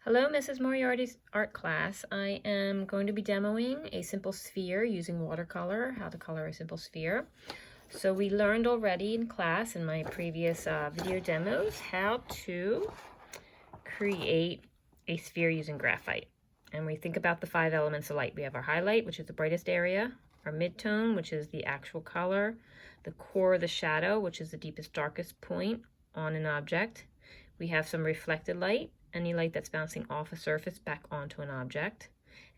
Hello, Mrs. Moriarty's art class. I am going to be demoing a simple sphere using watercolor, how to color a simple sphere. So we learned already in class in my previous video demos how to create a sphere using graphite. And we think about the 5 elements of light. We have our highlight, which is the brightest area, our midtone, which is the actual color, the core, the shadow, which is the deepest, darkest point on an object. We have some reflected light, any light that's bouncing off a surface back onto an object,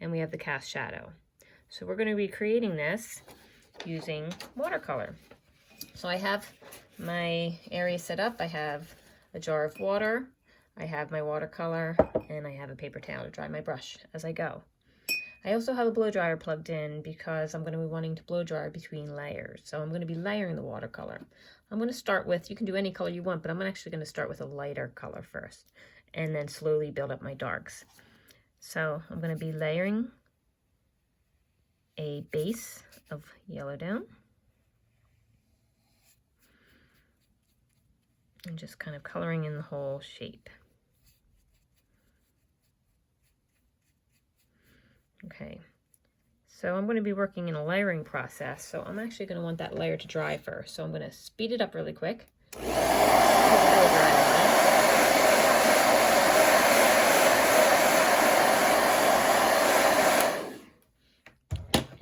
and we have the cast shadow. So we're going to be creating this using watercolor. So I have my area set up. I have a jar of water, I have my watercolor, and I have a paper towel to dry my brush as I go. I also have a blow dryer plugged in because I'm going to be wanting to blow dry between layers. So I'm going to be layering the watercolor. I'm going to start with, you can do any color you want, but I'm actually going to start with a lighter color first and then slowly build up my darks. So I'm going to be layering a base of yellow down and just kind of coloring in the whole shape. Okay, so I'm going to be working in a layering process, so I'm actually going to want that layer to dry first. So I'm going to speed it up really quick.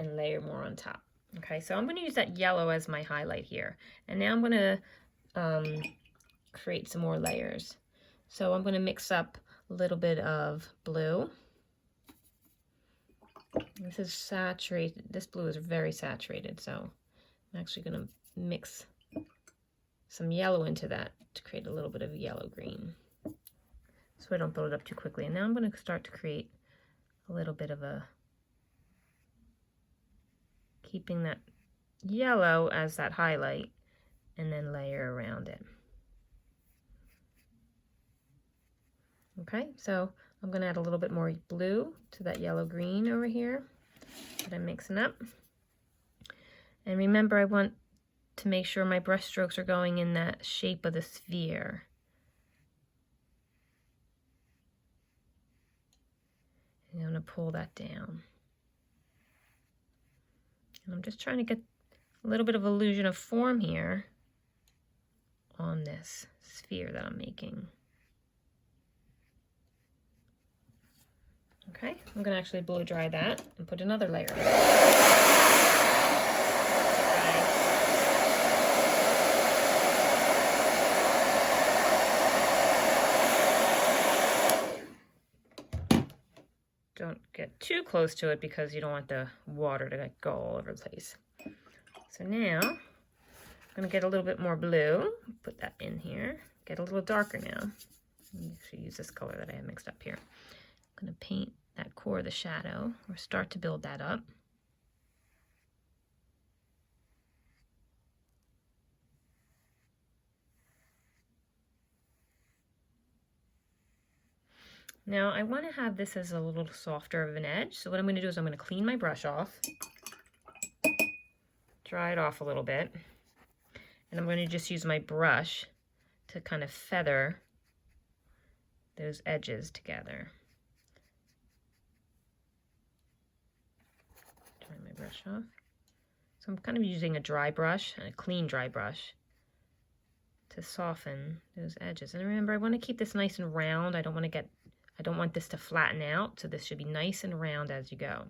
And layer more on top. Okay, so I'm going to use that yellow as my highlight here. And now I'm going to create some more layers. So I'm going to mix up a little bit of blue. This is saturated. This blue is very saturated, so I'm actually going to mix some yellow into that to create a little bit of yellow green, so I don't build it up too quickly. And now I'm going to start to create a little bit of a, keeping that yellow as that highlight, and then layer around it. Okay, so I'm going to add a little bit more blue to that yellow green over here that I'm mixing up. And remember, I want to make sure my brush strokes are going in that shape of the sphere. And I'm going to pull that down. And I'm just trying to get a little bit of illusion of form here on this sphere that I'm making. Okay, I'm going to actually blow dry that and put another layer in. Don't get too close to it because you don't want the water to go all over the place. So now I'm going to get a little bit more blue, put that in here, get a little darker now. I should use this color that I have mixed up here. I'm going to paint that core of the shadow, or start to build that up. Now I want to have this as a little softer of an edge, so what I'm going to do is I'm going to clean my brush off, dry it off a little bit, and I'm going to just use my brush to kind of feather those edges together. Dry my brush off. So I'm kind of using a dry brush, and a clean dry brush, to soften those edges. And remember, I want to keep this nice and round. I don't want this to flatten out, so this should be nice and round as you go.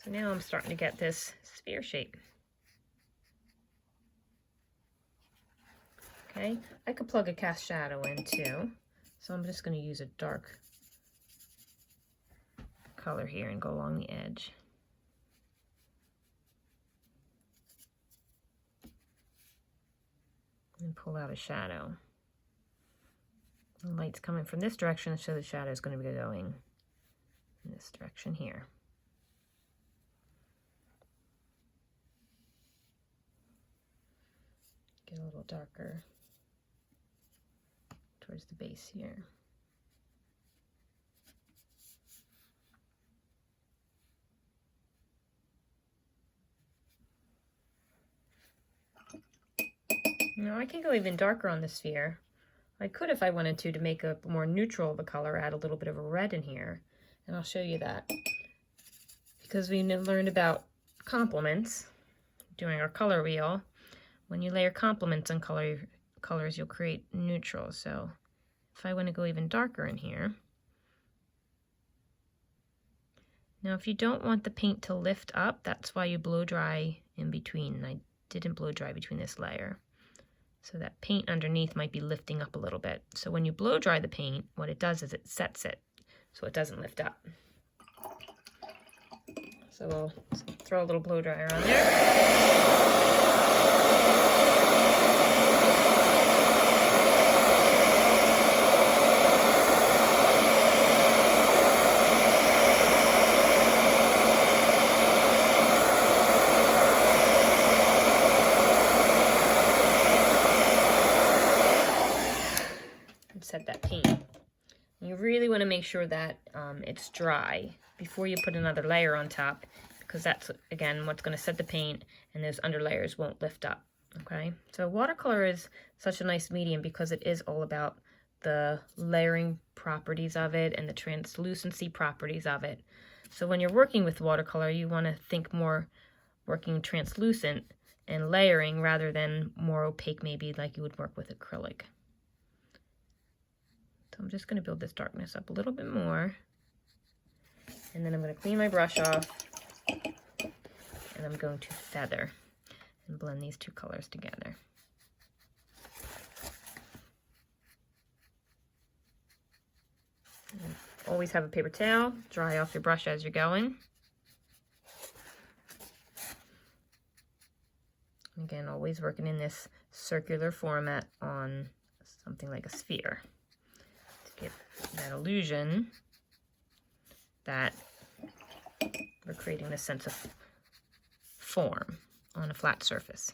So now I'm starting to get this sphere shape. Okay, I could plug a cast shadow in too, so I'm just going to use a dark color here and go along the edge. And pull out a shadow. The light's coming from this direction, so the shadow is going to be going in this direction here. Get a little darker towards the base here. Now I can go even darker on the sphere. I could, if I wanted to make a more neutral of a color, add a little bit of a red in here. And I'll show you that. Because we learned about complements doing our color wheel. When you layer complements on colors, you'll create neutrals. So if I want to go even darker in here. Now if you don't want the paint to lift up, that's why you blow dry in between. And I didn't blow dry between this layer. So that paint underneath might be lifting up a little bit. So when you blow dry the paint, what it does is it sets it so it doesn't lift up. So we'll throw a little blow dryer on there. Set that paint. You really want to make sure that it's dry before you put another layer on top, because that's, again, what's going to set the paint, and those under layers won't lift up. Okay, so watercolor is such a nice medium because it is all about the layering properties of it and the translucency properties of it. So when you're working with watercolor, you want to think more working translucent and layering rather than more opaque, maybe like you would work with acrylic. So I'm just going to build this darkness up a little bit more. And then I'm going to clean my brush off. And I'm going to feather and blend these two colors together. And always have a paper towel. Dry off your brush as you're going. Again, always working in this circular format on something like a sphere. Get that illusion that we're creating this sense of form on a flat surface.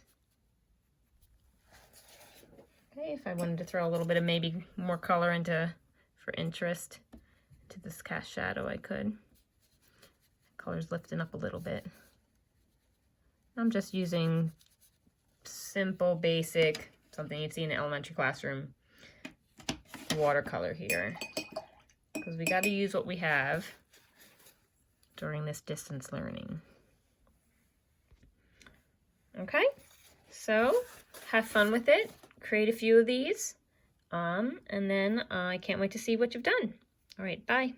Okay, if I wanted to throw a little bit of maybe more color into, for interest, to this cast shadow, I could. Color's lifting up a little bit. I'm just using simple, basic, something you'd see in an elementary classroom, watercolor here, because we got to use what we have during this distance learning. Okay, so have fun with it, create a few of these, and then I can't wait to see what you've done. All right, bye.